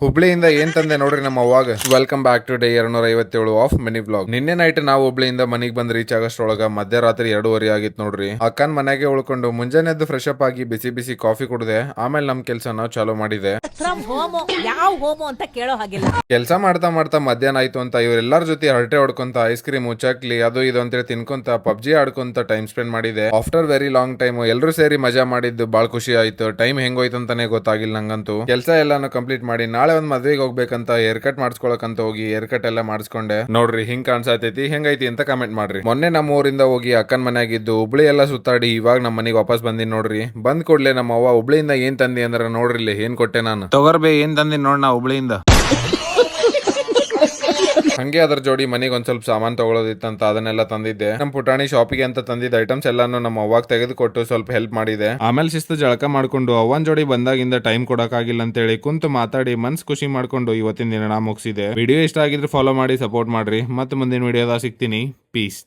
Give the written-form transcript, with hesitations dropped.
ಹುಬ್ಳಿಯಿಂದ ಏನ್ ತಂದೆ ನೋಡ್ರಿ ನಮ್ಮ ಅವ್ವಾಗ. Welcome back to day 257 of mini blog. ನಿನ್ನೆ ನೈಟ್ ನಾವು ಹುಬ್ಳಿಯಿಂದ ಮನಿಗ್ ಬಂದ್ ರೀಚ್ ಆಗಷ್ಟೊಳಗ ಮಧ್ಯರಾತ್ರಿ 2:30 ಆಗಿತ್ತು ನೋಡ್ರಿ. ಅಕ್ಕನ್ ಮನೆಗೆ ಉಳ್ಕೊಂಡು ಮುಂಜಾನೆ ಎದ್ದು ಫ್ರೆಶ್ ಅಪ್ ಆಗಿ ಬಿಸಿ ಬಿಸಿ ಕಾಫಿ ಕುಡ್ದೆ. ಆಮೇಲೆ ನಮ್ ಕೆಲ್ಸ ನಾವು ಚಾಲೂ ಮಾಡಿದೆ. ಕೆಲಸ ಮಾಡ್ತಾ ಮಾಡ್ತಾ ಮಧ್ಯಾಹ್ನ ಆಯ್ತು ಅಂತ ಇವರೆಲ್ಲರ ಜೊತೆ ಹರಟೆ ಹೊಡ್ಕೊಂತ ಐಸ್ ಕ್ರೀಮ್ ಚಕ್ಲಿ ಅದು ಇದು ಅಂತೇಳಿ ತಿನ್ಕೊಂತ ಪಬ್ಜಿ ಆಡ್ಕೊಂತ ಟೈಮ್ ಸ್ಪೆಂಡ್ ಮಾಡಿದೆ. ಆಫ್ಟರ್ ವೆರಿ ಲಾಂಗ್ ಟೈಮ್ ಎಲ್ಲರೂ ಸೇರಿ ಮಜಾ ಮಾಡಿದ್ದು ಬಾಳ ಖುಷಿ ಆಯ್ತು. ಟೈಮ್ ಹೆಂಗೋಯ್ತು ಅಂತಾನೆ ಗೊತ್ತಾಗಿಲ್ಲ ನಂಗಂತೂ. ಕೆಲಸ ಎಲ್ಲಾನು ಕಂಪ್ಲೀಟ್ ಮಾಡಿ ನಾಳೆ ಒಂದ್ ಮದ್ವೆಗೆ ಹೋಗ್ಬೇಕಂತ ಹೇರ್ ಕಟ್ ಮಾಡಿಸ್ಕೊಳಕಂತ ಹೋಗಿ ಹೇರ್ ಕಟ್ ಎಲ್ಲ ಮಾಡಿಸ್ಕೊಂಡೆ. ನೋಡ್ರಿ ಹಿಂಗ್ ಕಾಣಿಸತೈತಿ, ಹೆಂಗೈತಿ ಅಂತ ಕಮೆಂಟ್ ಮಾಡ್ರಿ. ಮೊನ್ನೆ ನಮ್ಮ ಊರಿಂದ ಹೋಗಿ ಅಕ್ಕನ್ ಮನೆಯಾಗಿದ್ದು ಹುಬ್ಳಿ ಎಲ್ಲ ಸುತ್ತಾಡಿ ಇವಾಗ ನಮ್ಮ ಮನೆಗೆ ವಾಪಸ್ ಬಂದಿನಿ ನೋಡ್ರಿ. ಬಂದ್ ಕೂಡ್ಲೆ ನಮ್ಮ ಅವ್ವ ಹುಬ್ಳಿಯಿಂದ ಏನ್ ತಂದಿ ಅಂದ್ರ ನೋಡ್ರಿ ಇಲ್ಲಿ ಏನ್ ಕೊಟ್ಟೆ ನಾನು. ತೊಗರ್ಬೇ ಏನ್ ತಂದಿ ನೋಡ್ ನಾ ಹುಬ್ಳಿಯಿಂದ. ಹಂಗೆ ಅದ್ರ ಜೋಡಿ ಮನೆಗೆ ಒಂದ್ ಸ್ವಲ್ಪ ಸಾಮಾನ್ ತಗೊಳ್ಳೋದಿತ್ತಂತ ಅದನ್ನೆಲ್ಲ ತಂದಿದ್ದೆ. ನಮ್ ಪುಟಾಣಿ ಶಾಪಿಗೆ ಅಂತ ತಂದಿದ್ದ ಐಟಮ್ಸ್ ಎಲ್ಲಾನು ನಮ್ಮ ಅವ್ವಾಗ ತೆಗೆದುಕೊಟ್ಟು ಸ್ವಲ್ಪ ಹೆಲ್ಪ್ ಮಾಡಿದೆ. ಆಮೇಲೆ ಶಿಸ್ತು ಜಳಕ ಮಾಡ್ಕೊಂಡು ಅವ್ವನ್ ಜೋಡಿ ಬಂದಾಗಿಂದ ಟೈಮ್ ಕೊಡಕ್ಕಾಗಿಲ್ಲ ಅಂತ ಹೇಳಿ ಕುಂತು ಮಾತಾಡಿ ಮನ್ಸ್ ಖುಷಿ ಮಾಡ್ಕೊಂಡು ಇವತ್ತಿನ ದಿನ ನಾ ಮುಗಿಸಿದೆ. ವಿಡಿಯೋ ಇಷ್ಟ ಆಗಿದ್ರೆ ಫಾಲೋ ಮಾಡಿ ಸಪೋರ್ಟ್ ಮಾಡ್ರಿ. ಮತ್ತೆ ಮುಂದಿನ ವಿಡಿಯೋದಾಗ ಸಿಗ್ತೀನಿ. ಪೀಸ್.